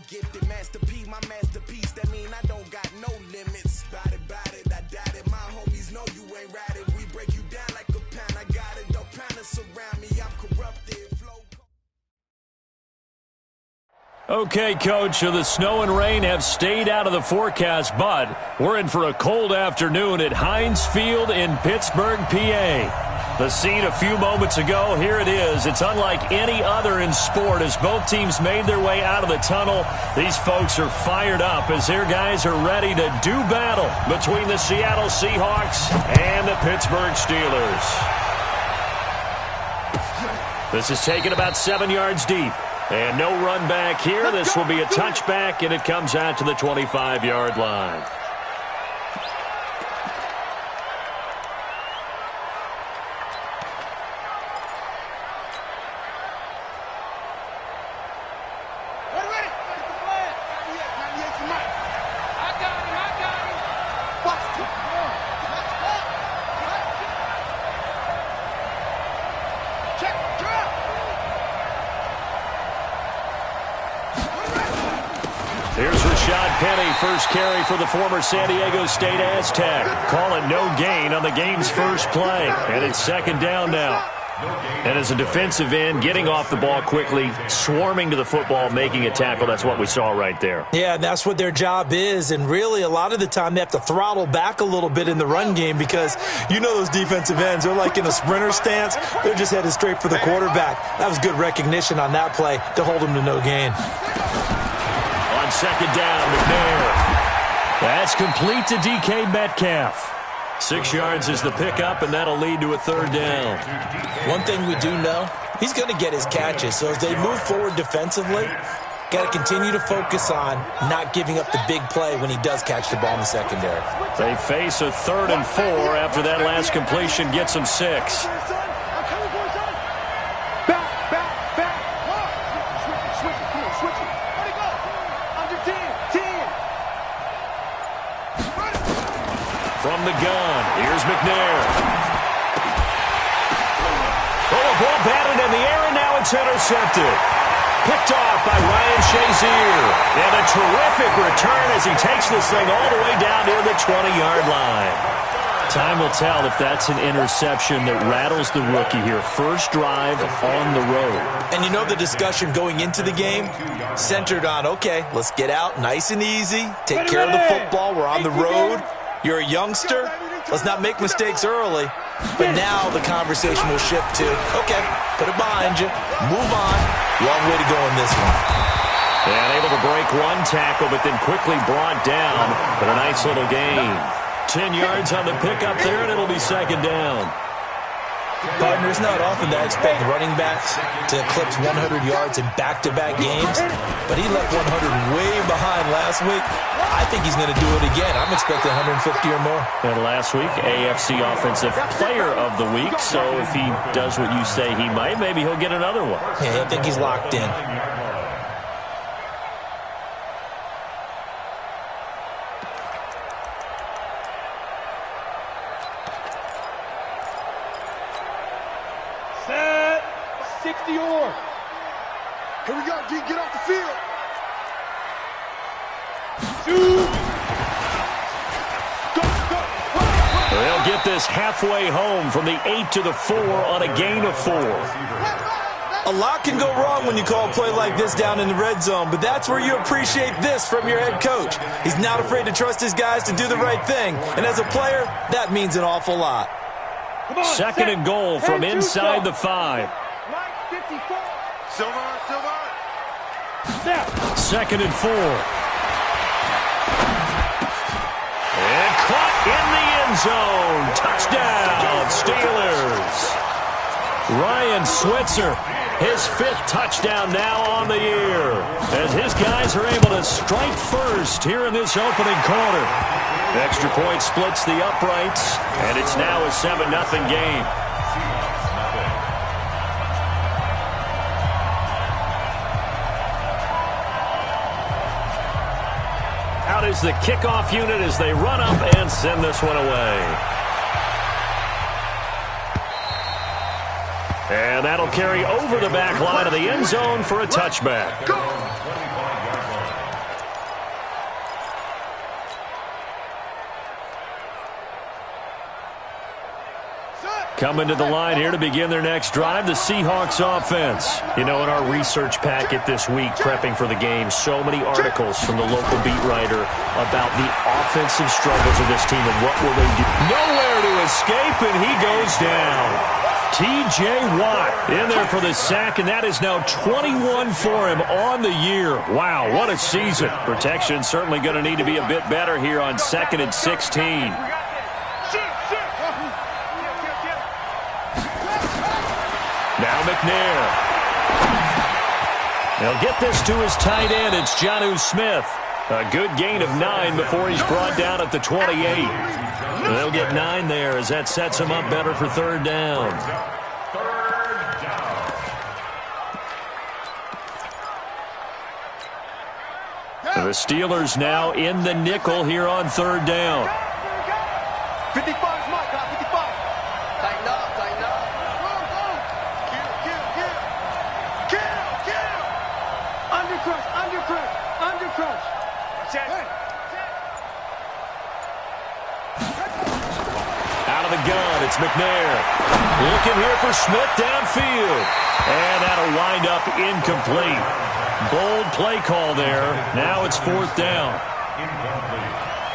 gifted. Master P, my masterpiece. That mean I don't got no limits. Bout it, I doubt it. My homies know you ain't ratted. We break you down like a pound. I got it, don't pound us around me. I'm corrupted. Okay, Coach, so the snow and rain have stayed out of the forecast, but we're in for a cold afternoon at Heinz Field in Pittsburgh, PA. The scene a few moments ago, here it is. It's unlike any other in sport as both teams made their way out of the tunnel. These folks are fired up as their guys are ready to do battle between the Seattle Seahawks and the Pittsburgh Steelers. This is taken about 7 yards deep. And no run back here. This will be a touchback, and it comes out to the 25-yard line. First carry for the former San Diego State Aztec. Call it no gain on the game's first play. And it's second down now. And as a defensive end, getting off the ball quickly, swarming to the football, making a tackle, that's what we saw right there. Yeah, that's what their job is. And really, a lot of the time, they have to throttle back a little bit in the run game because you know those defensive ends, they're like in a sprinter stance. They're just headed straight for the quarterback. That was good recognition on that play to hold them to no gain. On second down, McNair. That's complete to DK Metcalf. 6 yards is the pickup, and that'll lead to a third down. One thing we do know, he's going to get his catches. So as they move forward defensively, got to continue to focus on not giving up the big play when he does catch the ball in the secondary. They face a 3rd and 4 after that last completion gets them 6. From the gun, here's McNair. Oh, a ball batted in the air, and now it's intercepted. Picked off by Ryan Shazier. And a terrific return as he takes this thing all the way down near the 20-yard line. Time will tell if that's an interception that rattles the rookie here. First drive on the road. And you know the discussion going into the game centered on, okay, let's get out nice and easy, take care of the football, we're on the road. You're a youngster. Let's not make mistakes early. But now the conversation will shift to, okay, put it behind you, move on. Long way to go in this one. And able to break one tackle, but then quickly brought down. But a nice little gain. 10 yards on the pickup there, and it'll be second down. Partner, it's not often that I expect running backs to eclipse 100 yards in back-to-back games, but he left 100 way behind last week. I think he's going to do it again. I'm expecting 150 or more. And last week, AFC Offensive Player of the Week, so if he does what you say he might, maybe he'll get another one. Yeah, I think he's locked in. Here we go, D. Get off the field. They'll get this halfway home from the 8 to the 4 on a gain of 4. A lot can go wrong when you call a play like this down in the red zone, but that's where you appreciate this from your head coach. He's not afraid to trust his guys to do the right thing, and as a player, that means an awful lot. Second and goal from inside the 5. Silver. Second and 4. And caught in the end zone. Touchdown, Steelers. Ryan Switzer, his 5th touchdown now on the year, as his guys are able to strike first here in this opening quarter. Extra point splits the uprights, and it's now a 7-0 game. Out is the kickoff unit as they run up and send this one away. And that'll carry over the back line of the end zone for a touchback. Coming to the line here to begin their next drive, the Seahawks offense. You know, in our research packet this week, prepping for the game, so many articles from the local beat writer about the offensive struggles of this team and what will they do. Nowhere to escape, and he goes down. T.J. Watt in there for the sack, and that is now 21 for him on the year. Wow, what a season. Protection certainly going to need to be a bit better here on 2nd and 16. Now McNair. They'll get this to his tight end. It's Jonnu Smith. A good gain of 9 before he's brought down at the 28. They'll get 9 there as that sets him up better for 3rd down. The Steelers now in the nickel here on 3rd down. 55, Mike, 55. Tighten up, tighten up. Kill. Undercrush. Out of the gun, it's McNair. Looking here for Smith downfield. And that'll wind up incomplete. Bold play call there. Now it's 4th down.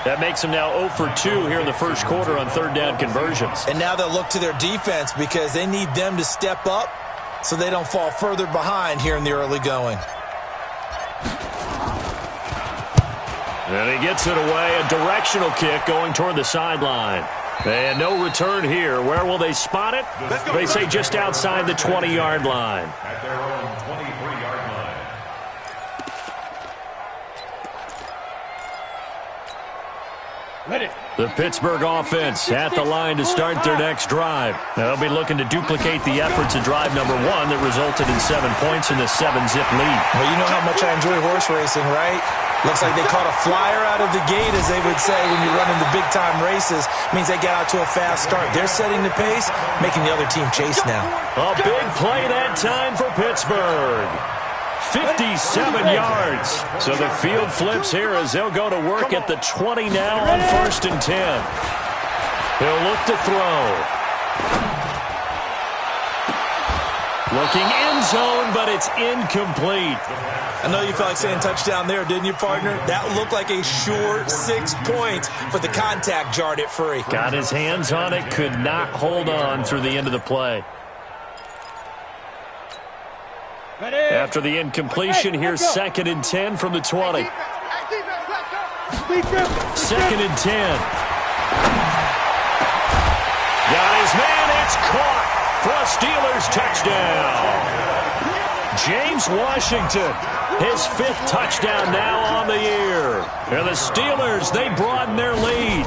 That makes them now 0 for 2 here in the first quarter on 3rd down conversions. And now they'll look to their defense because they need them to step up so they don't fall further behind here in the early going. And he gets it away. A directional kick going toward the sideline. And no return here. Where will they spot it? They say just outside the 20-yard line. At their own 23-yard line. The Pittsburgh offense at the line to start their next drive. They'll be looking to duplicate the efforts of drive number 1 that resulted in 7 points in the 7-zip lead. Well, you know how much I enjoy horse racing, right? Looks like they caught a flyer out of the gate, as they would say, when you're running the big-time races. Means they get out to a fast start. They're setting the pace, making the other team chase now. A big play that time for Pittsburgh. 57 yards. So the field flips here as they'll go to work at the 20 now on 1st and 10. He'll look to throw. Looking end zone, but it's incomplete. I know you felt like saying touchdown there, didn't you, partner? That looked like a sure 6 points, but the contact jarred it free. Got his hands on it, could not hold on through the end of the play. After the incompletion, here's 2nd and 10 from the 20. 2nd and 10. Got his man, it's caught for a Steelers touchdown. James Washington, his 5th touchdown now on the year. And the Steelers, they broaden their lead.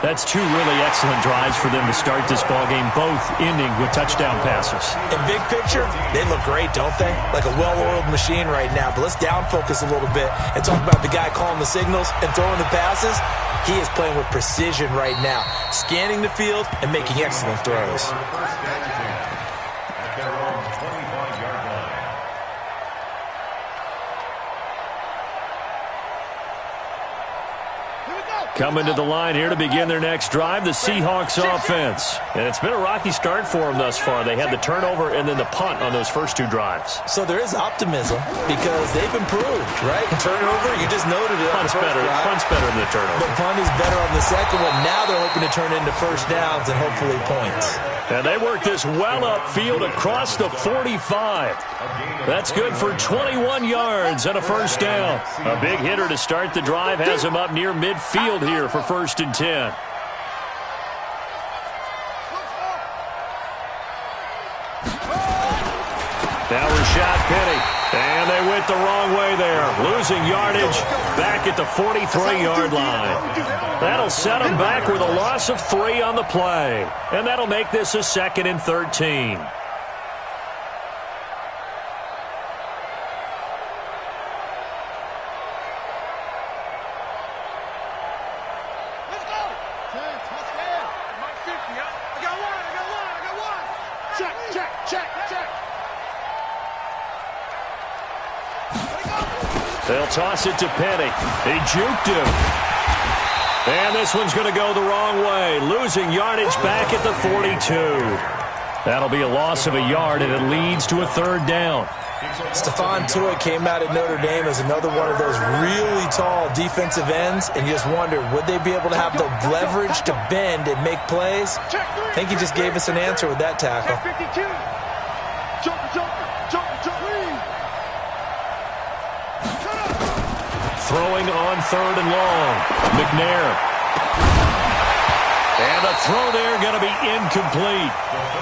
That's 2 really excellent drives for them to start this ballgame, both ending with touchdown passes. In big picture, they look great, don't they? Like a well-oiled machine right now. But let's down focus a little bit and talk about the guy calling the signals and throwing the passes. He is playing with precision right now, scanning the field and making excellent throws. At their own 25-yard line. Coming to the line here to begin their next drive, the Seahawks offense. And it's been a rocky start for them thus far. They had the turnover and then the punt on those first 2 drives. So there is optimism because they've improved, right? Turnover, you just noted it. Punt's better than the turnover. The punt is better on the second one. Now they're hoping to turn into first downs and hopefully points. And they work this well upfield across the 45. That's good for 21 yards and a first down. A big hitter to start the drive has him up near midfield here for 1st and 10. Now Rashad Penny. And they went the wrong way there. Losing yardage back at the 43-yard line. That'll set them back with a loss of 3 on the play. And that'll make this a 2nd and 13. They'll toss it to Penny. He juked him. And this one's going to go the wrong way, losing yardage back at the 42. That'll be a loss of a yard, and it leads to a third down. Stephon Tuitt came out of Notre Dame as another one of those really tall defensive ends, and you just wonder, would they be able to have the leverage to bend and make plays? I think he just gave us an answer with that tackle. Throwing on third and long. McNair. And the throw there going to be incomplete.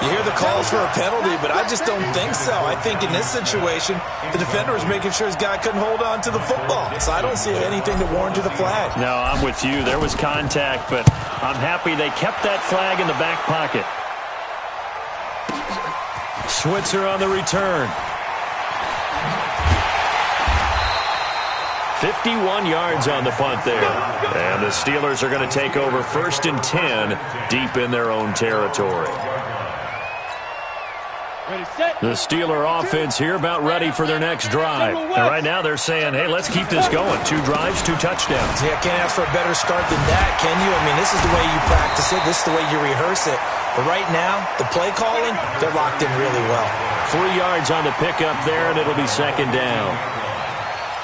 You hear the calls for a penalty, but I just don't think so. I think in this situation, the defender was making sure his guy couldn't hold on to the football. So I don't see anything to warrant the flag. No, I'm with you. There was contact, but I'm happy they kept that flag in the back pocket. Switzer on the return. 51 yards on the punt there. And the Steelers are going to take over 1st and 10 deep in their own territory. The Steeler offense here about ready for their next drive. And right now they're saying, hey, let's keep this going. 2 drives, 2 touchdowns. Yeah, can't ask for a better start than that, can you? I mean, this is the way you practice it. This is the way you rehearse it. But right now, the play calling, they're locked in really well. 3 yards on the pickup there, and it'll be 2nd down.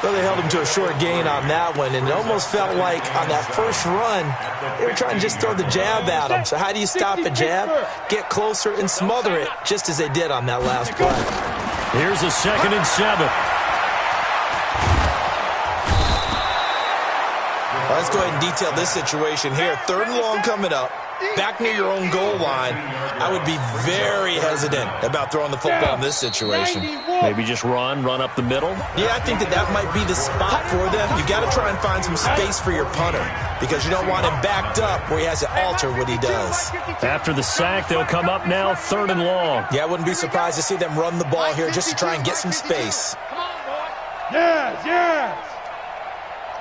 Well, they held him to a short gain on that one, and it almost felt like on that first run, they were trying to just throw the jab at him. So how do you stop a jab? Get closer and smother it, just as they did on that last play. Here's a 2nd and 7. Well, let's go ahead and detail this situation here. 3rd and long coming up. Back near your own goal line, I would be very hesitant about throwing the football in this situation. Maybe just run up the middle? Yeah, I think that might be the spot for them. You got to try and find some space for your punter because you don't want him backed up where he has to alter what he does. After the sack, they'll come up now 3rd and long. Yeah, I wouldn't be surprised to see them run the ball here just to try and get some space. Yes.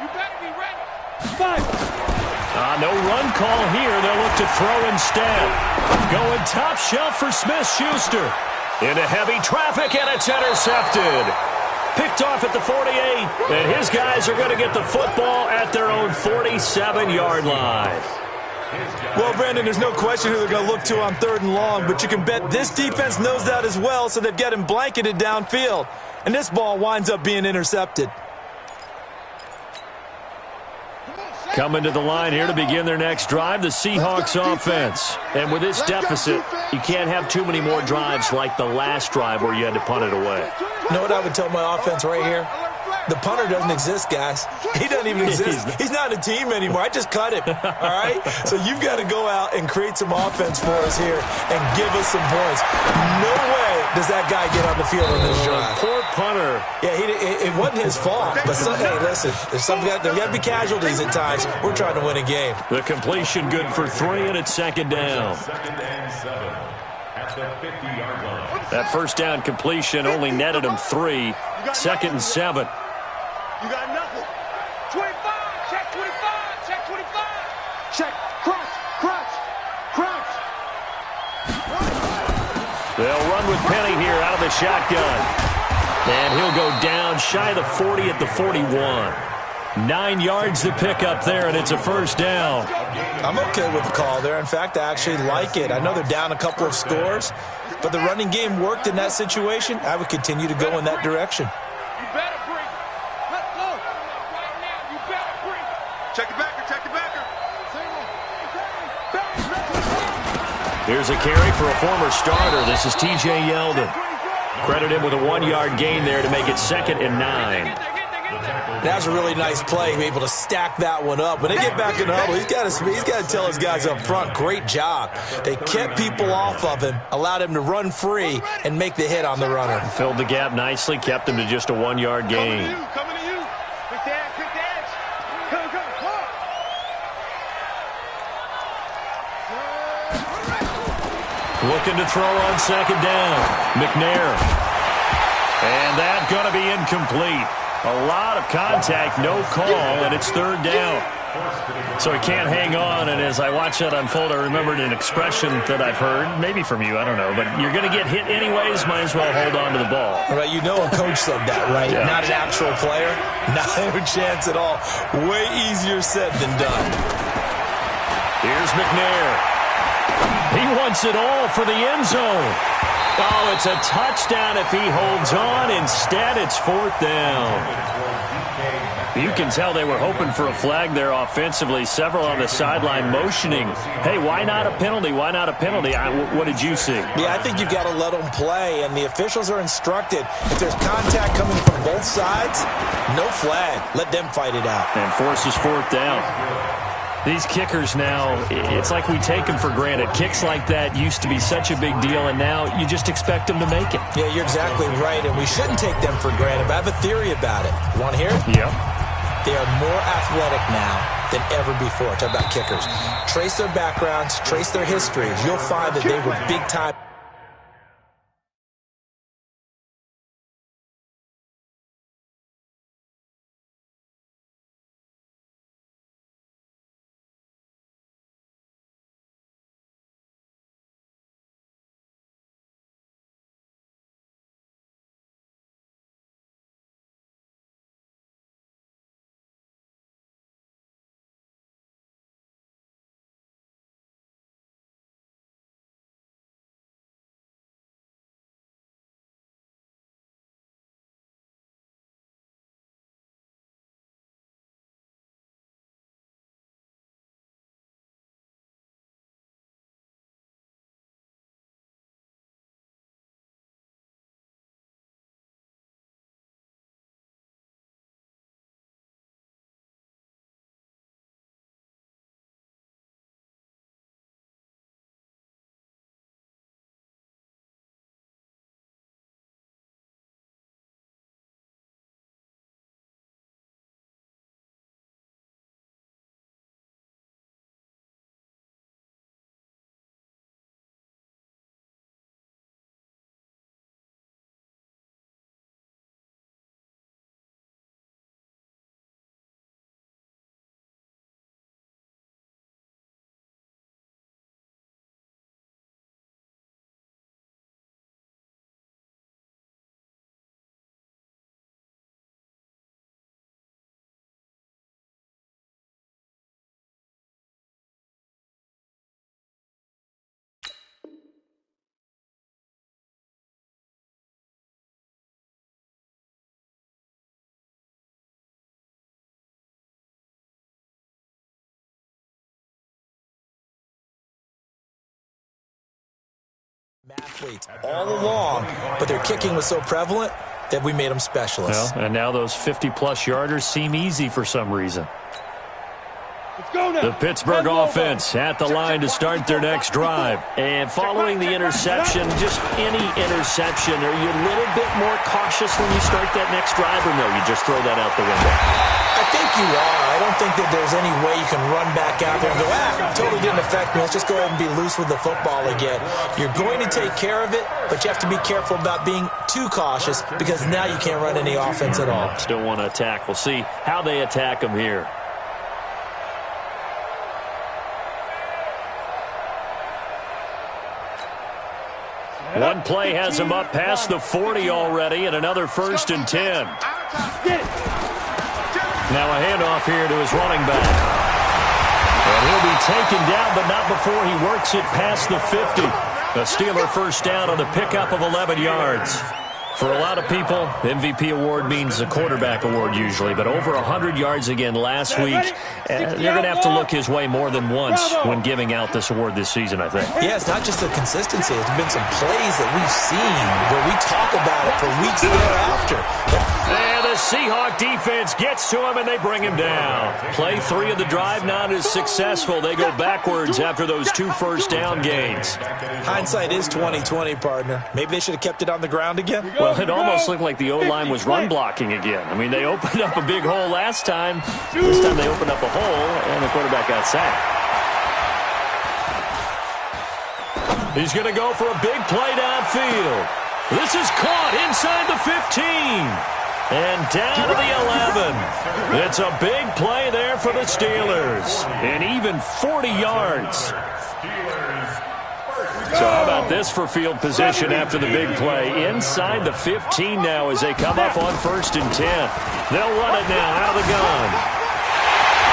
You better be ready. Fight. No run call here. They'll look to throw instead. Going top shelf for Smith-Schuster. Into heavy traffic, and it's intercepted. Picked off at the 48, and his guys are going to get the football at their own 47-yard line. Well, Brandon, there's no question who they're going to look to on 3rd and long, but you can bet this defense knows that as well, so they've got him blanketed downfield. And this ball winds up being intercepted. Coming to the line here to begin their next drive, the Seahawks offense. And with this deficit, you can't have too many more drives like the last drive where you had to punt it away. You know what I would tell my offense right here? The punter doesn't exist, guys. He doesn't even exist. He's not a team anymore. I just cut him, all right? So you've got to go out and create some offense for us here and give us some points. No way does that guy get on the field on this drive. Poor punter. Yeah, it wasn't his fault. But, hey, listen, there's got to be casualties at times. We're trying to win a game. The completion good for 3, and it's 2nd down. 2nd and 7 at the 50-yard line. That first down completion only netted him 3. 2nd and 7. You got nothing. 25. Check 25. Check 25. Check. Crunch. They'll run with Penny here out of the shotgun. And he'll go down shy of the 40 at the 41. 9 yards to pick up there, and it's a 1st down. I'm okay with the call there. In fact, I actually like it. I know they're down a couple of scores, but the running game worked in that situation. I would continue to go in that direction. You better bring it. Let's go. Right now, you better bring it. Check it backer. Here's a carry for a former starter. This is T.J. Yeldon. Credit him with a 1-yard gain there to make it 2nd and 9. That was a really nice play, able to stack that one up. When they get back in the huddle, he's got to tell his guys up front, great job. They kept people off of him, allowed him to run free and make the hit on the runner. Filled the gap nicely, kept him to just a 1-yard gain. Coming to you. Quick the edge. Come on. Looking to throw on 2nd down. McNair. And that's going to be incomplete. A lot of contact, no call, and it's 3rd down. So he can't hang on, and as I watch that unfold, I remembered an expression that I've heard, maybe from you, I don't know, but you're going to get hit anyways, might as well hold on to the ball. Right, you know a coach said that, right? Yeah. Not an actual player. Not a chance at all. Way easier said than done. Here's McNair. He wants it all for the end zone. Oh, it's a touchdown if he holds on. Instead, it's 4th down. You can tell they were hoping for a flag there offensively. Several on the sideline motioning. Hey, why not a penalty? Why not a penalty? What did you see? Yeah, I think you've got to let them play, and the officials are instructed. If there's contact coming from both sides, no flag. Let them fight it out. And forces 4th down. These kickers now, it's like we take them for granted. Kicks like that used to be such a big deal, and now you just expect them to make it. Yeah, you're exactly right, and we shouldn't take them for granted, but I have a theory about it. You want to hear it? Yep. They are more athletic now than ever before. Talk about kickers. Trace their backgrounds, trace their histories. You'll find that they were big time. Athletes all along, but their kicking was so prevalent that we made them specialists. Well, and now those 50-plus yarders seem easy for some reason. The Pittsburgh offense at the line to start their next drive. And following the interception, just any interception, are you a little bit more cautious when you start that next drive, or no, you just throw that out the window? I think you are. I don't think that there's any way you can run back out there and go, totally didn't affect me. Let's just go ahead and be loose with the football again. You're going to take care of it, but you have to be careful about being too cautious because now you can't run any offense at all. Still want to attack. We'll see how they attack them here. One play has him up past the 40 already, and another 1st and 10. Now a handoff here to his running back. And he'll be taken down, but not before he works it past the 50. A Steeler 1st down on the pickup of 11 yards. For a lot of people, MVP award means a quarterback award usually, but over 100 yards again last week. They're going to have to look his way more than once when giving out this award this season, I think. Yeah, it's not just the consistency. It's been some plays that we've seen where we talk about it for weeks thereafter. And the Seahawk defense gets to him, and they bring him down. Play 3 of the drive not as successful. They go backwards after those 2 first-down gains. Hindsight is 20/20, partner. Maybe they should have kept it on the ground again. Well, it almost looked like the O-line was run blocking again. I mean, they opened up a big hole last time. This time they opened up a hole, and the quarterback got sacked. He's going to go for a big play downfield. This is caught inside the 15. And down to the 11. It's a big play there for the Steelers. And even 40 yards. So how about this for field position after the big play? Inside the 15 now as they come up on 1st and 10. They'll run it now out of the gun.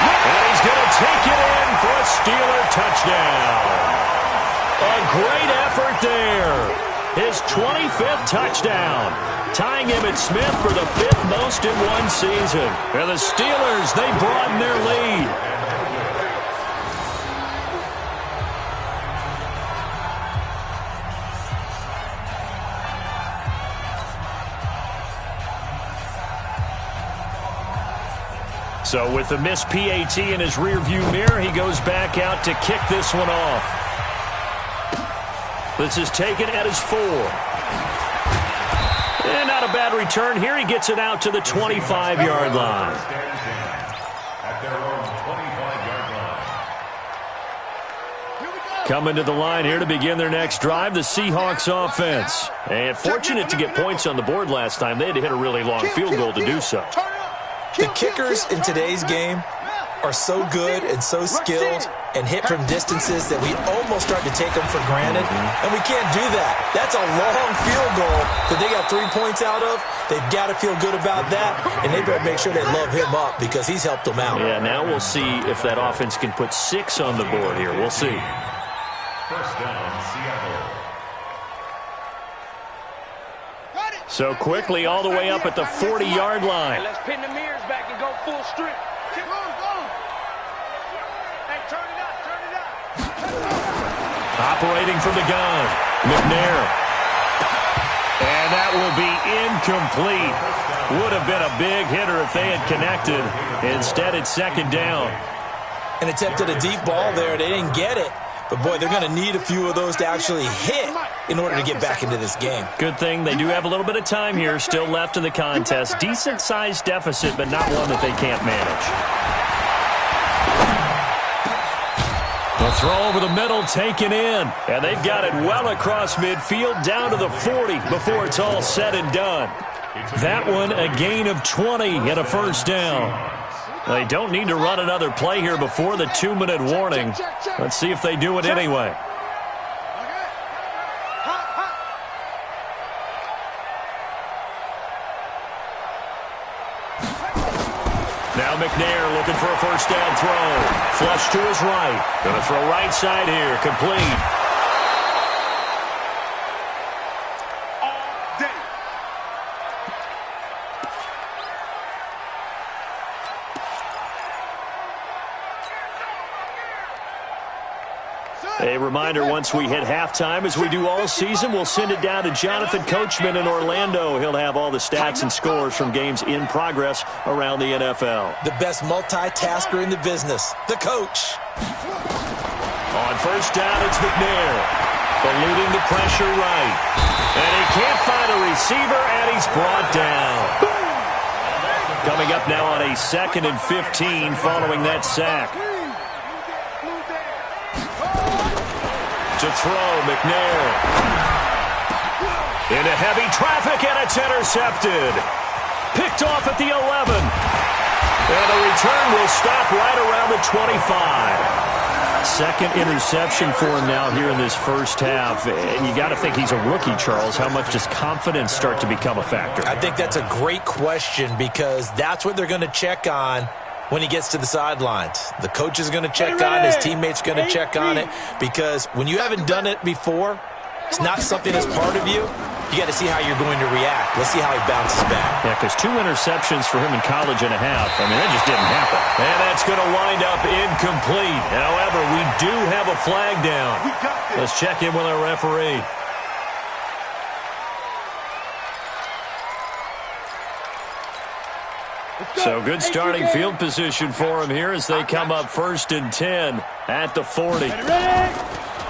And he's going to take it in for a Steeler touchdown. A great effort there. His 25th touchdown, tying him at Smith for the 5th most in one season. And the Steelers, they broaden their lead. So with the missed PAT in his rearview mirror, he goes back out to kick this one off. This is taken at his 4. And not a bad return here. He gets it out to the 25-yard line. At their own 25-yard line. Coming to the line here to begin their next drive, the Seahawks offense. And fortunate to get points on the board last time. They had to hit a really long field goal to do so. The kickers in today's game are so good and so skilled and hit from distances that we almost start to take them for granted, and we can't do that. That's a long field goal that they got 3 points out of. They've got to feel good about that, and they better make sure they love him up because he's helped them out. Yeah, now we'll see if that offense can put 6 on the board here. We'll see. First down, Seattle. So quickly all the way up at the 40-yard line. Let's pin the mirrors back and go full strip. Keep on, go. Hey, turn it up, turn it up. Operating from the gun, McNair. And that will be incomplete. Would have been a big hitter if they had connected. Instead, it's second down. And attempted a deep ball there. They didn't get it. But, boy, they're going to need a few of those to actually hit in order to get back into this game. Good thing they do have a little bit of time here still left in the contest. Decent-sized deficit, but not one that they can't manage. The throw over the middle taken in. And they've got it well across midfield down to the 40 before it's all said and done. That one a gain of 20 and a first down. They don't need to run another play here before the 2-minute warning. Let's see if they do it anyway. Now McNair looking for a first down throw. Flush to his right. Going to throw right side here. Complete. A reminder, once we hit halftime, as we do all season, we'll send it down to Jonathan Coachman in Orlando. He'll have all the stats and scores from games in progress around the NFL. The best multitasker in the business, the coach. On first down, it's McNair. Eluding the pressure right. And he can't find a receiver, and he's brought down. Coming up now on a 2nd and 15 following that sack. To throw, McNair. Into heavy traffic, and it's intercepted. Picked off at the 11. And the return will stop right around the 25. Second interception for him now here in this first half. And you got to think he's a rookie, Charles. How much does confidence start to become a factor? I think that's a great question because that's what they're going to check on when he gets to the sidelines. The coach is going to check on it. His teammates going to check on it. Because when you haven't done it before, it's not something that's part of you. You got to see how you're going to react. Let's see how he bounces back. Yeah, because 2 interceptions for him in college and a half. I mean, that just didn't happen. And that's going to wind up incomplete. However, we do have a flag down. Let's check in with our referee. So good starting field position for him here as they come up 1st and 10 at the 40.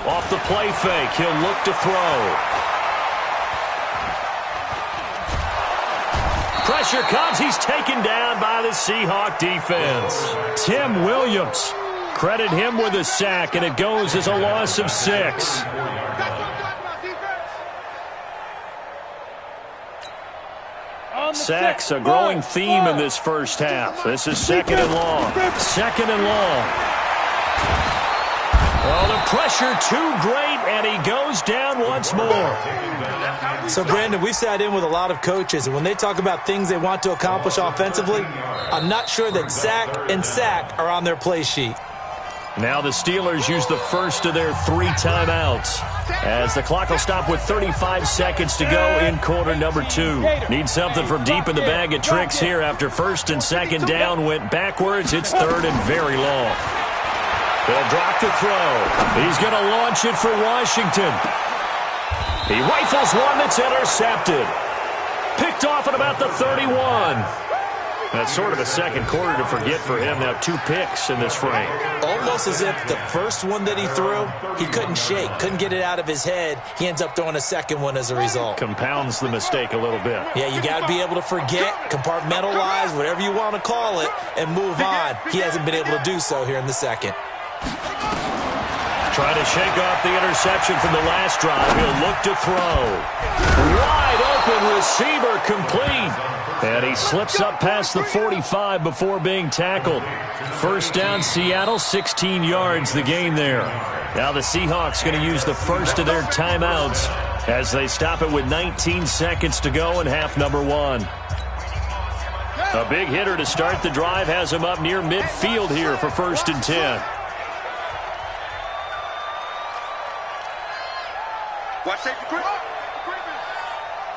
Off the play fake, he'll look to throw. Pressure comes, he's taken down by the Seahawk defense. Tim Williams, credit him with a sack, and it goes as a loss of 6. Sacks, a growing theme in this first half. This is 2nd and long. 2nd and long. Well, the pressure too great, and he goes down once more. So, Brandon, we've sat in with a lot of coaches, and when they talk about things they want to accomplish offensively, I'm not sure that sack and sack are on their play sheet. Now the Steelers use the first of their 3 timeouts, as the clock will stop with 35 seconds to go in quarter number 2. Need something from deep in the bag of tricks here after first and second down went backwards. It's third and very long. They'll drop the throw. He's going to launch it for Washington. He rifles one that's intercepted. Picked off at about the 31. That's sort of a second quarter to forget for him. Now 2 picks in this frame. Almost as if the first one that he threw, he couldn't shake, couldn't get it out of his head. He ends up throwing a second one as a result. Compounds the mistake a little bit. Yeah, you got to be able to forget, compartmentalize, whatever you want to call it, and move on. He hasn't been able to do so here in the second. Trying to shake off the interception from the last drive. He'll look to throw. Wide open receiver complete. And he slips up past the 45 before being tackled. First down, Seattle, 16 yards the gain there. Now the Seahawks going to use the first of their timeouts as they stop it with 19 seconds to go in half number 1. A big hitter to start the drive has him up near midfield here for first and 10. Watch safety creeping.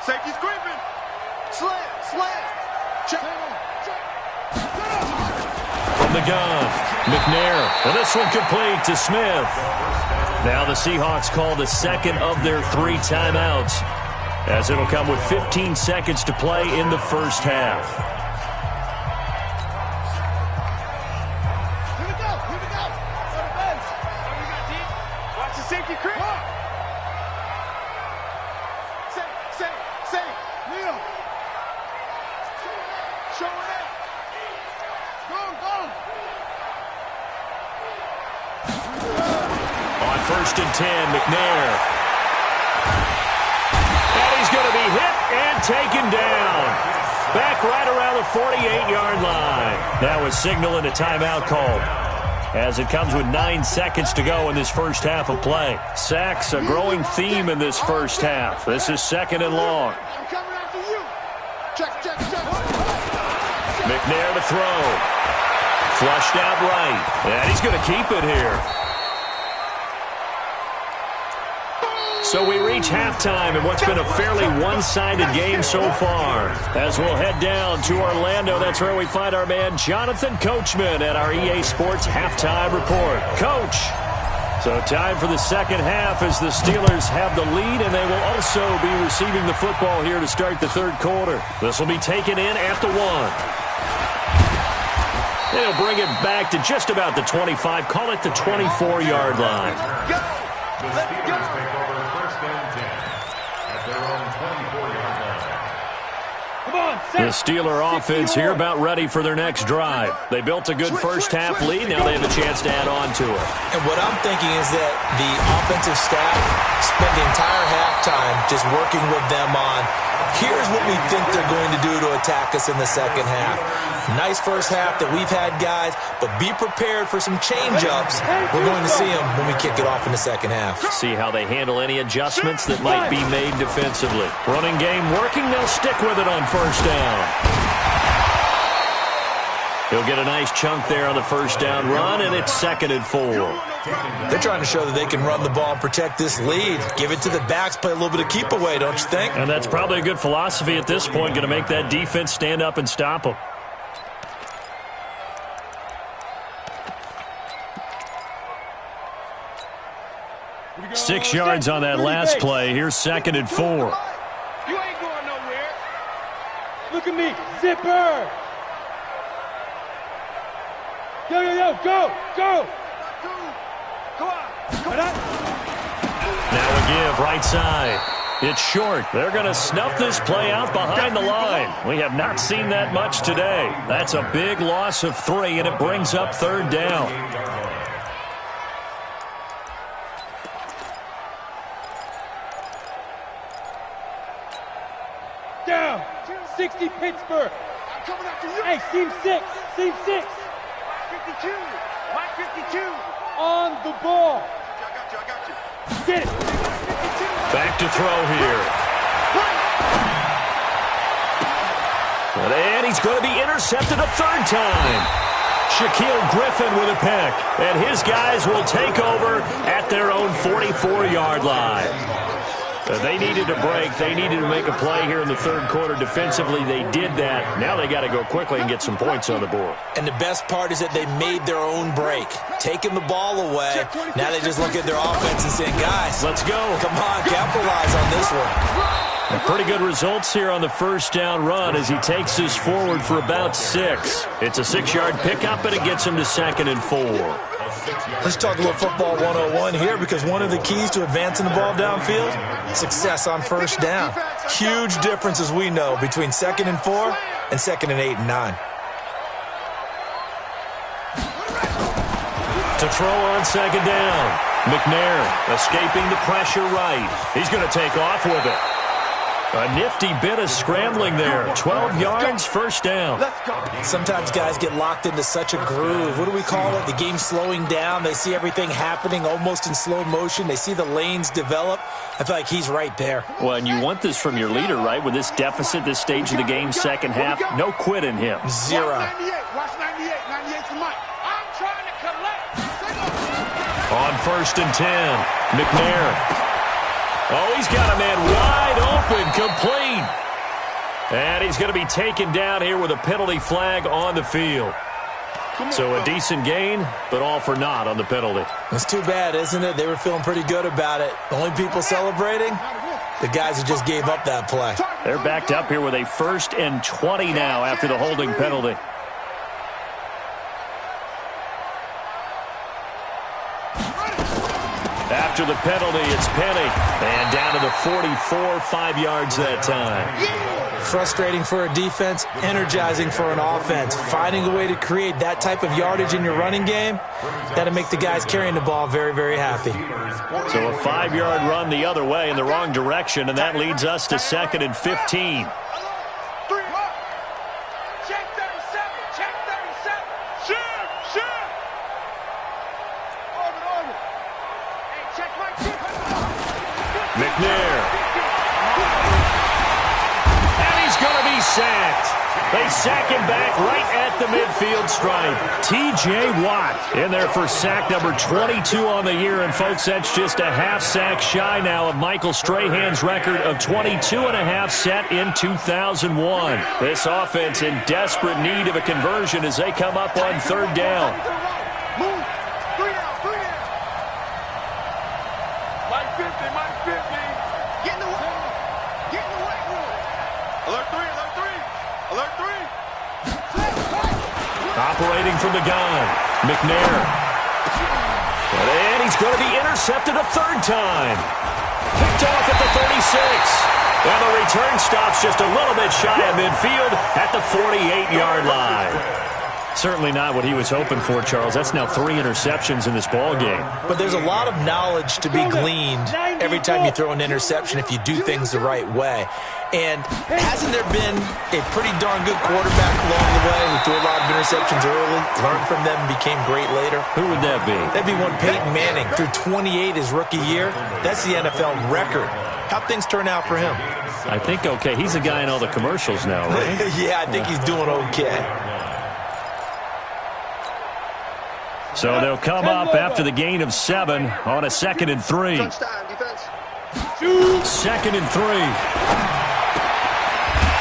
Safety's creeping. Slant. Check. From the gun, McNair. And this one complete to Smith. Now the Seahawks call the second of their 3 timeouts, as it'll come with 15 seconds to play in the first half. Here we go. On the bench. Watch the safety creep. Safe. Leo. Showing up. Go. On first and 10, McNair. And he's going to be hit and taken down. Back right around the 48-yard line. That was signaling a timeout call, as it comes with 9 seconds to go in this first half of play. Sacks, a growing theme in this first half. This is second and long. I'm coming after you. Check. McNair to throw. Flushed out right. And he's going to keep it here. So we reach halftime in what's been a fairly one-sided game so far. As we'll head down to Orlando, that's where we find our man Jonathan Coachman at our EA Sports Halftime Report. Coach, so time for the second half as the Steelers have the lead, and they will also be receiving the football here to start the third quarter. This will be taken in at the 1. They'll bring it back to just about the 25, call it the 24-yard line. The Steelers take over first and 10 at their own 24-yard line. The Steeler offense here about ready for their next drive. They built a good first half lead. Now they have a chance to add on to it. And what I'm thinking is that the offensive staff spent the entire halftime just working with them on, here's what we think they're going to do to attack us in the second half. Nice first half that we've had, guys, but be prepared for some change-ups. We're going to see them when we kick it off in the second half. See how they handle any adjustments that might be made defensively. Running game working. They'll stick with it on first down. He'll get a nice chunk there on the first down run, and it's second and 4. They're trying to show that they can run the ball and protect this lead. Give it to the backs, play a little bit of keep away, don't you think? And that's probably a good philosophy at this point, going to make that defense stand up and stop them. Six yards on that last play. Here's second and 4. You ain't going nowhere. Look at me. Zipper. Yo, go. Come on. Now a give right side. It's short. They're going to snuff this play out behind the line. We have not seen that much today. That's a big loss of 3, and it brings up third down. Down. 60 Pittsburgh. I'm coming after you. Hey, seam 6. 52. Mike 52. On the ball. I got you. Get it. Back to throw here. And he's going to be intercepted a third time. Shaquille Griffin with a pick. And his guys will take over at their own 44-yard line. They needed a break. They needed to make a play here in the third quarter. Defensively, they did that. Now they got to go quickly and get some points on the board. And the best part is that they made their own break. Taking the ball away. Now they just look at their offense and saying, guys, let's go. Come on, capitalize on this one. Pretty good results here on the first down run as he takes us forward for about 6. It's a 6-yard pickup, and it gets him to 2nd and 4. Let's talk a little football 101 here, because one of the keys to advancing the ball downfield, success on first down. Huge difference, as we know, between 2nd and 4 and 2nd and 8 and 9. To throw on 2nd down. McNair escaping the pressure right. He's going to take off with it. A nifty bit of scrambling there. 12 yards, first down. Sometimes guys get locked into such a groove. What do we call it? The game slowing down. They see everything happening almost in slow motion. They see the lanes develop. I feel like he's right there. Well, and you want this from your leader, right? With this deficit, this stage of the game, second half, no quit in him. 0. Watch 98. 98 for Mike. I'm trying to collect. On 1st and 10, McNair. Oh, he's got a man wide open, complete. And he's going to be taken down here with a penalty flag on the field. So a decent gain, but all for naught on the penalty. It's too bad, isn't it? They were feeling pretty good about it. The only people celebrating, the guys who just gave up that play. They're backed up here with a 1st and 20 now after the holding penalty. After the penalty, it's Penny. And down to the 44, 5 yards that time. Frustrating for a defense, energizing for an offense. Finding a way to create that type of yardage in your running game, that'll make the guys carrying the ball very, very happy. So a 5-yard run the other way in the wrong direction, and that leads us to 2nd and 15. McNair. And he's going to be sacked. They sack him back right at the midfield stripe. T.J. Watt in there for sack number 22 on the year. And, folks, that's just a half sack shy now of Michael Strahan's record of 22.5 set in 2001. This offense in desperate need of a conversion as they come up on 3rd down. Operating from the gun, McNair. And he's going to be intercepted a 3rd time. Picked off at the 36. And the return stops just a little bit shy of midfield at the 48-yard line. Certainly not what he was hoping for, Charles. That's now 3 interceptions in this ball game. But there's a lot of knowledge to be gleaned every time you throw an interception if you do things the right way. And hasn't there been a pretty darn good quarterback along the way who threw a lot of interceptions early, learned from them, and became great later? Who would that be? That'd be one Peyton Manning. Threw 28 his rookie year. That's the NFL record. How'd things turn out for him? I think okay. He's a guy in all the commercials now, right? Yeah, I think he's doing okay. So they'll come up after the gain of 7 on a 2nd and 3. 2nd and 3.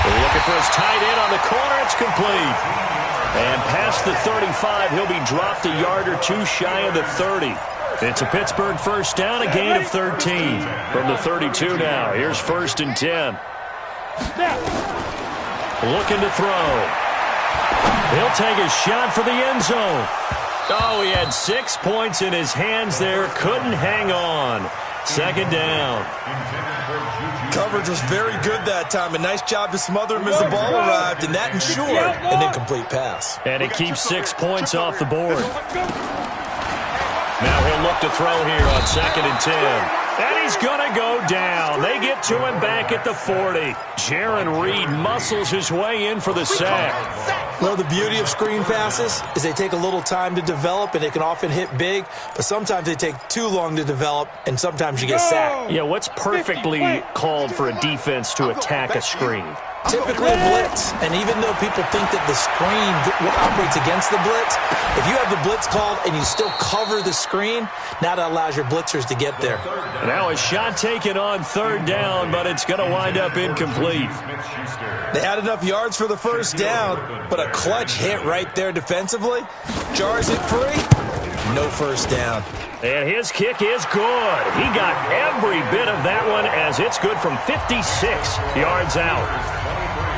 They're looking for his tight end on the corner. It's complete. And past the 35, he'll be dropped a yard or 2 shy of the 30. It's a Pittsburgh first down, a gain of 13. From the 32 now, here's 1st and 10. Looking to throw. He'll take a shot for the end zone. Oh, he had 6 points in his hands there. Couldn't hang on. 2nd down. Coverage was very good that time. A nice job to smother him as the ball arrived, and that ensured an incomplete pass. And it keeps 6 points off the board. Now he'll look to throw here on 2nd and 10. And he's going to go down. They get to him back at the 40. Jaron Reed muscles his way in for the sack. Well, the beauty of screen passes is they take a little time to develop, and they can often hit big, but sometimes they take too long to develop, and sometimes you get sacked. Yeah, what's perfectly called for a defense to attack a screen? Typically a blitz, and even though people think that the screen operates against the blitz, if you have the blitz called and you still cover the screen, now that allows your blitzers to get there. Now a shot taken on third down, but it's going to wind up incomplete. They had enough yards for the first down, but a clutch hit right there defensively jars it free. No first down. And his kick is good. He got every bit of that one as it's good from 56 yards out.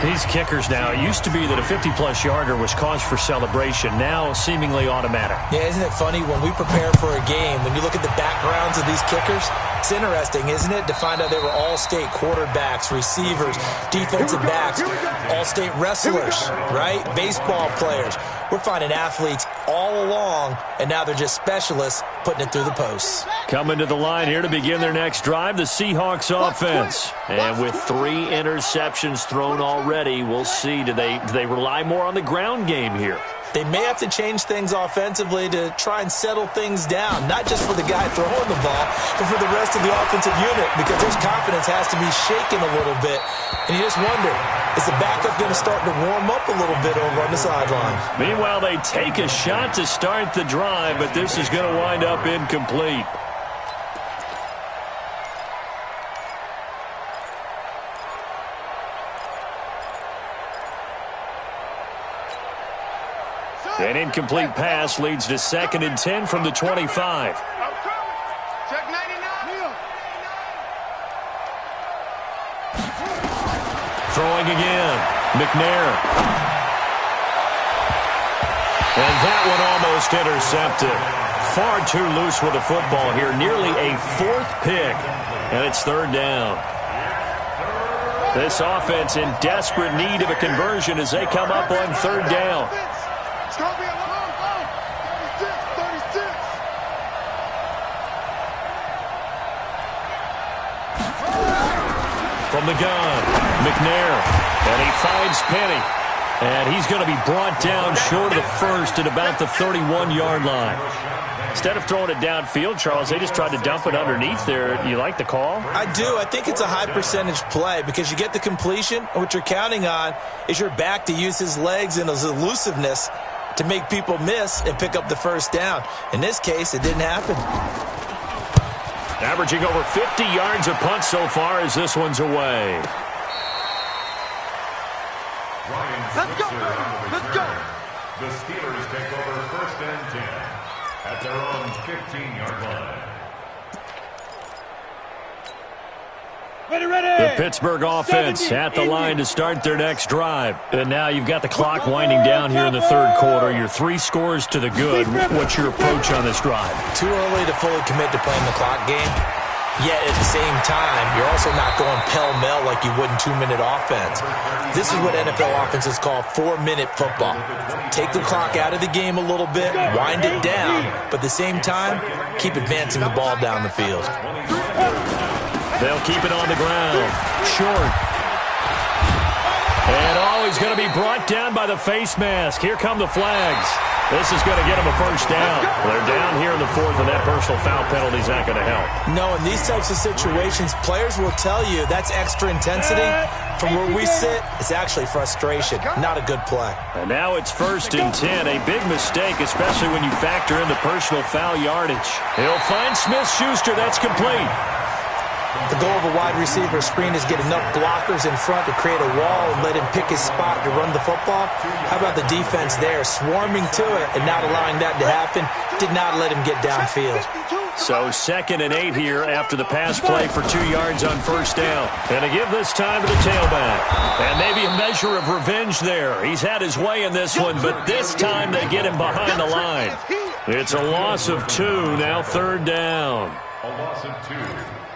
These kickers now, it used to be that a 50-plus yarder was cause for celebration. Now seemingly automatic. Yeah, isn't it funny when we prepare for a game, when you look at the backgrounds of these kickers, it's interesting, isn't it, to find out they were all-state quarterbacks, receivers, defensive backs, all-state wrestlers, right? Baseball players. We're finding athletes all along, and now they're just specialists putting it through the posts. Coming to the line here to begin their next drive, the Seahawks offense. And with 3 interceptions thrown already, we'll see. Do they rely more on the ground game here? They may have to change things offensively to try and settle things down, not just for the guy throwing the ball, but for the rest of the offensive unit, because his confidence has to be shaken a little bit. And you just wonder, is the backup going to start to warm up a little bit over on the sideline? Meanwhile, they take a shot to start the drive, but this is going to wind up incomplete. An incomplete pass leads to 2nd and 10 from the 25. Check 99. Throwing again. McNair. And that one almost intercepted. Far too loose with the football here. Nearly a 4th pick. And it's 3rd down. This offense in desperate need of a conversion as they come up on 3rd down. It's going to be a long 36. From the gun, McNair, and he finds Penny. And he's going to be brought down short of the first at about the 31-yard line. Instead of throwing it downfield, Charles, they just tried to dump it underneath there. You like the call? I do. I think it's a high-percentage play because you get the completion, and what you're counting on is your back to use his legs and his elusiveness to make people miss and pick up the first down. In this case, it didn't happen. Averaging over 50 yards a punt so far as this one's away. Let's go, let's go. The Steelers take over 1st and 10 at their own 15-yard line. The Pittsburgh offense at the line to start their next drive. And now you've got the clock winding down here in the 3rd quarter. Your 3 scores to the good. What's your approach on this drive? Too early to fully commit to playing the clock game. Yet at the same time, you're also not going pell-mell like you would in 2-minute offense. This is what NFL offenses call 4-minute football. Take the clock out of the game a little bit, wind it down, but at the same time, keep advancing the ball down the field. They'll keep it on the ground. Short. And he's going to be brought down by the face mask. Here come the flags. This is going to get him a first down. They're down here in the 4th, and that personal foul penalty is not going to help. No, in these types of situations, players will tell you that's extra intensity. From where we sit, it's actually frustration. Not a good play. And now it's 1st and 10. A big mistake, especially when you factor in the personal foul yardage. He'll find Smith-Schuster. That's complete. The goal of a wide receiver screen is get enough blockers in front to create a wall and let him pick his spot to run the football. How about the defense there, swarming to it and not allowing that to happen? Did not let him get downfield. So 2nd and 8 here after the pass play for 2 yards on 1st down. And to give this time to the tailback. And maybe a measure of revenge there. He's had his way in this one, but this time they get him behind the line. It's a loss of 2, now 3rd down. A loss of 2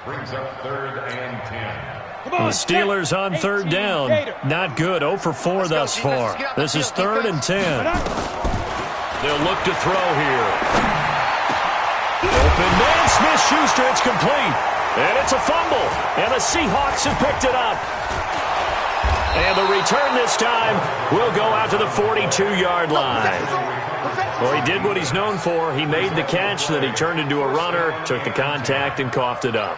brings up 3rd and 10. The Steelers on 3rd down. Not good. 0 for 4 thus far. This is 3rd and 10. They'll look to throw here. Open man, Smith-Schuster. It's complete. And it's a fumble. And the Seahawks have picked it up. And the return this time will go out to the 42-yard line. Well, he did what he's known for. He made the catch, then he turned into a runner, took the contact, and coughed it up.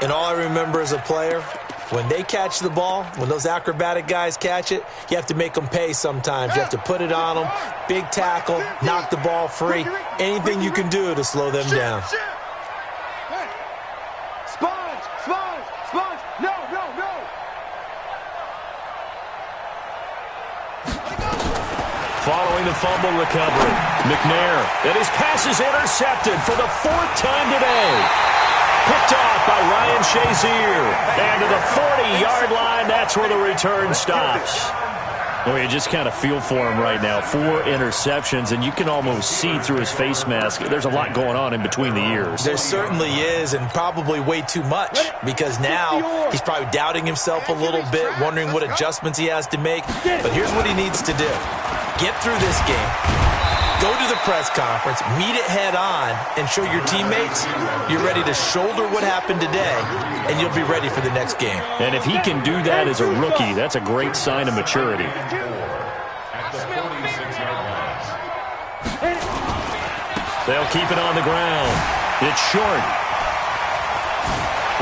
And all I remember as a player, When they catch the ball, when those acrobatic guys catch it, you have to make them pay sometimes. You have to put it on them, big tackle, knock the ball free, anything you can do to slow them down. Sponge, sponge, sponge. No, no, no. Following the fumble recovery, McNair, and his pass is intercepted for the 4th time today. Picked off by Ryan Shazier. And to the 40-yard line, that's where the return stops. Well, you just kind of feel for him right now. 4 interceptions, and you can almost see through his face mask. There's a lot going on in between the ears. There certainly is, and probably way too much, because now he's probably doubting himself a little bit, wondering what adjustments he has to make. But here's what he needs to do. Get through this game. Go to the press conference, meet it head on, and show your teammates you're ready to shoulder what happened today, and you'll be ready for the next game. And if he can do that as a rookie, that's a great sign of maturity. At the 46-yard line. They'll keep it on the ground. It's short.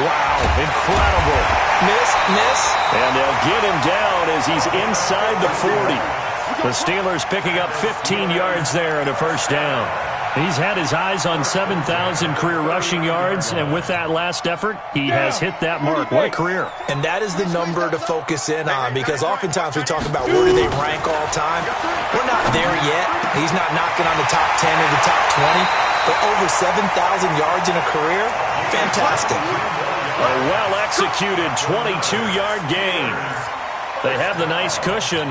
Wow, incredible. Miss. And they'll get him down as he's inside the 40. The Steelers picking up 15 yards there and a first down. He's had his eyes on 7,000 career rushing yards, and with that last effort, he has hit that mark. What a career. And that is the number to focus in on, because oftentimes we talk about where do they rank all time. We're not there yet. He's not knocking on the top 10 or the top 20, but over 7,000 yards in a career, fantastic. A well-executed 22-yard gain. They have the nice cushion.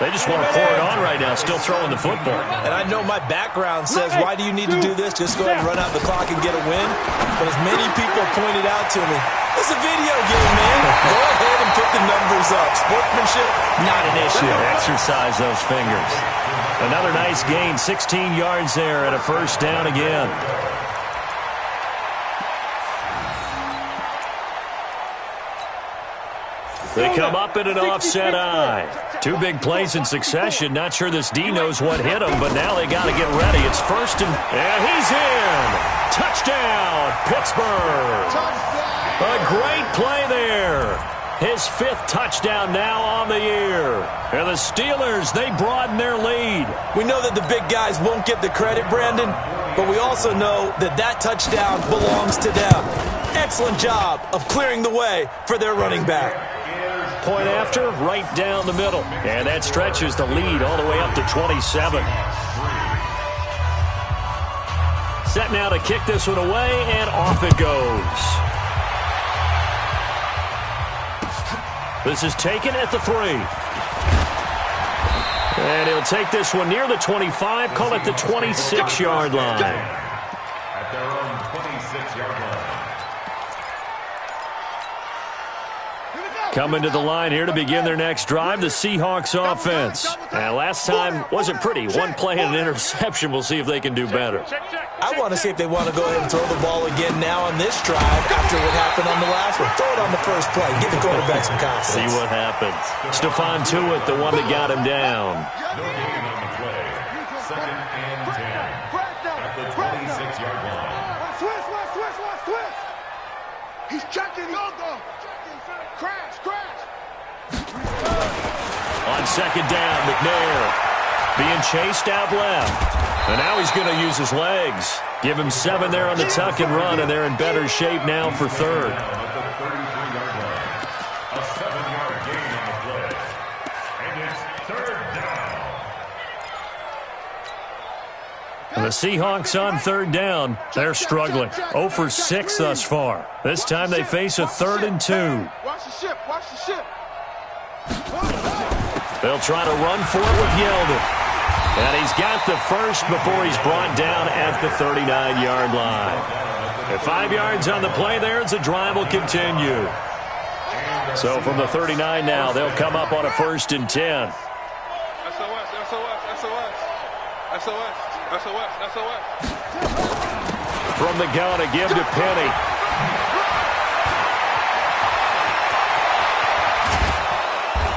They just want to pour it on right now, still throwing the football. And I know my background says, why do you need to do this? Just go ahead and run out the clock and get a win. But as many people pointed out to me, it's a video game, man. Go ahead and put the numbers up. Sportsmanship, not an issue. Exercise those fingers. Another nice gain, 16 yards there and a first down again. They come up in an offset eye. 2 big plays in succession. Not sure this D knows what hit him, but now they got to get ready. It's first and he's in. Touchdown, Pittsburgh. A great play there. His 5th touchdown now on the year. And the Steelers, they broaden their lead. We know that the big guys won't get the credit, Brandon, but we also know that that touchdown belongs to them. Excellent job of clearing the way for their running back. Point after, right down the middle. And that stretches the lead all the way up to 27. Set now to kick this one away, and off it goes. This is taken at the 3. And he'll take this one near the 25, call it the 26-yard line. At their own 26-yard line. Coming to the line here to begin their next drive, the Seahawks offense. And last time wasn't pretty. 1 play and an interception. We'll see if they can do better. I want to see if they want to go ahead and throw the ball again now on this drive after what happened on the last one. Throw it on the first play. Give the quarterback some confidence. See what happens. Stephon Tuitt, the one that got him down. No gain on the play. 2nd and 10. At the 26-yard line. Switch. He's checking logo. Crash. On 2nd down, McNair being chased out left. And now he's going to use his legs. Give him 7 there on the tuck and run, and they're in better shape now for 3rd. At the 33-yard line. A 7-yard gain on the play. And it's 3rd down. And the Seahawks on 3rd down. They're struggling. 0 for 6 thus far. This time they face a 3rd and 2. Watch the ship. They'll try to run for it with Yeldon. And he's got the first before he's brought down at the 39-yard line. At 5 yards on the play there, the drive will continue. So from the 39 now, they'll come up on a 1st and 10. SOS. From the gun, a give to Penny.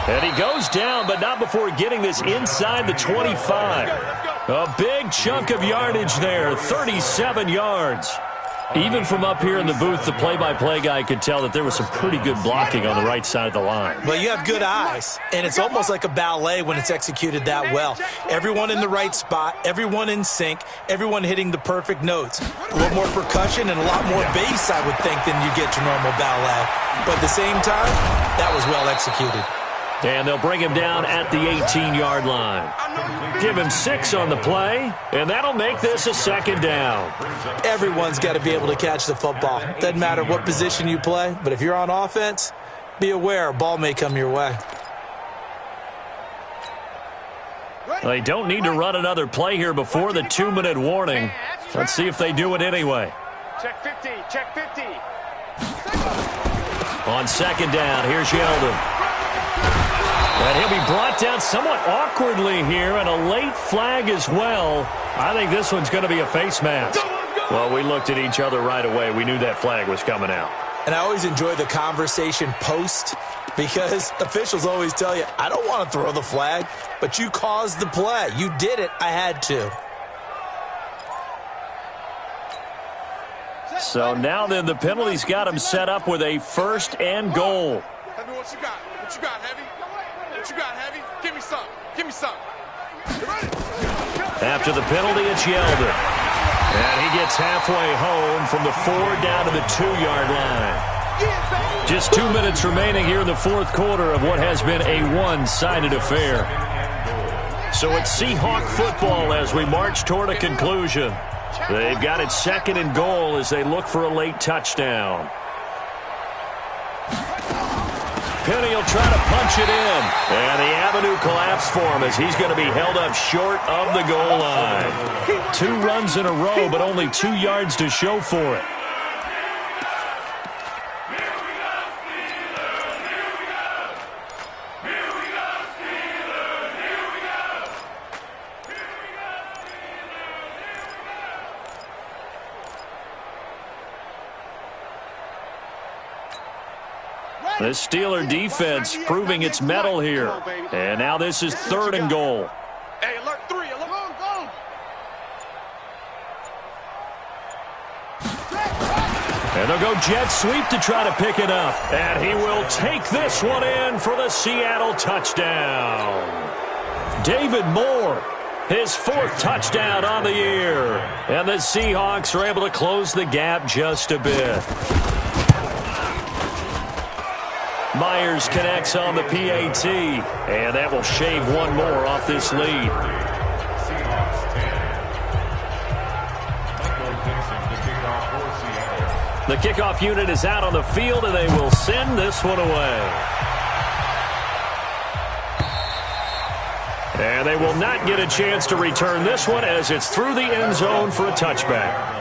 And he goes down, but not before getting this inside the 25. A big chunk of yardage there, 37 yards. Even from up here in the booth, the play-by-play guy could tell that there was some pretty good blocking on the right side of the line. Well, you have good eyes, and it's almost like a ballet when it's executed that well. Everyone in the right spot, everyone in sync, everyone hitting the perfect notes. A little more percussion and a lot more bass, I would think, than you get to normal ballet. But at the same time, that was well executed. And they'll bring him down at the 18-yard line. Give him 6 on the play, and that'll make this a second down. Everyone's got to be able to catch the football. Doesn't matter what position you play, but if you're on offense, be aware a ball may come your way. They don't need to run another play here before the 2-minute warning. Let's see if they do it anyway. Check 50, check 50. On second down, here's Yeldon. And he'll be brought down somewhat awkwardly here, and a late flag as well. I think this one's going to be a face mask. Well, we looked at each other right away. We knew that flag was coming out. And I always enjoy the conversation post, because officials always tell you, I don't want to throw the flag, but you caused the play. You did it. I had to. So now then, the penalty's got him set up with a 1st and goal. Heavy, what you got? What you got, Heavy? What you got, Heavy? Give me some. Give me some. After the penalty, it's Yeldon. And he gets halfway home from the 4 down to the 2-yard line. Just 2 minutes remaining here in the 4th quarter of what has been a one-sided affair. So it's Seahawk football as we march toward a conclusion. They've got it 2nd and goal as they look for a late touchdown. Penny will try to punch it in. And the avenue collapsed for him as he's going to be held up short of the goal line. 2 runs in a row, but only 2 yards to show for it. The Steeler defense proving its mettle here. And now this is 3rd and goal. Hey, alert 3, alert, go. And they'll go jet sweep to try to pick it up. And he will take this one in for the Seattle touchdown. David Moore, his 4th touchdown on the year. And the Seahawks are able to close the gap just a bit. Myers connects on the PAT, and that will shave 1 more off this lead. The kickoff unit is out on the field, and they will send this one away. And they will not get a chance to return this one as it's through the end zone for a touchback.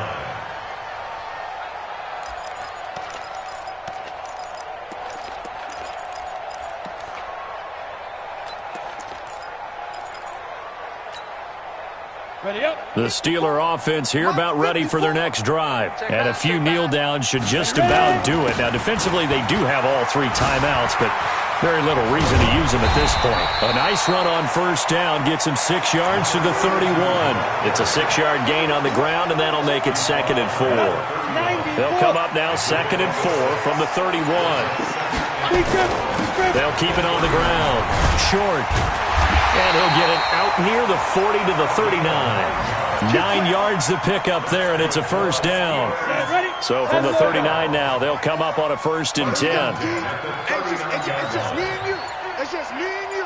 The Steeler offense here about ready for their next drive. And a few kneel downs should just about do it. Now, defensively, they do have all 3 timeouts, but very little reason to use them at this point. A nice run on 1st down gets him 6 yards to the 31. It's a 6-yard gain on the ground, and that'll make it 2nd and 4. They'll come up now 2nd and 4 from the 31. They'll keep it on the ground. Short. And he'll get it out near the 40 to the 39. 9 yards to pick up there, and it's a 1st down. So from the 39 now, they'll come up on a 1st and 10. It's just me and you. It's just me and you.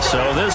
So this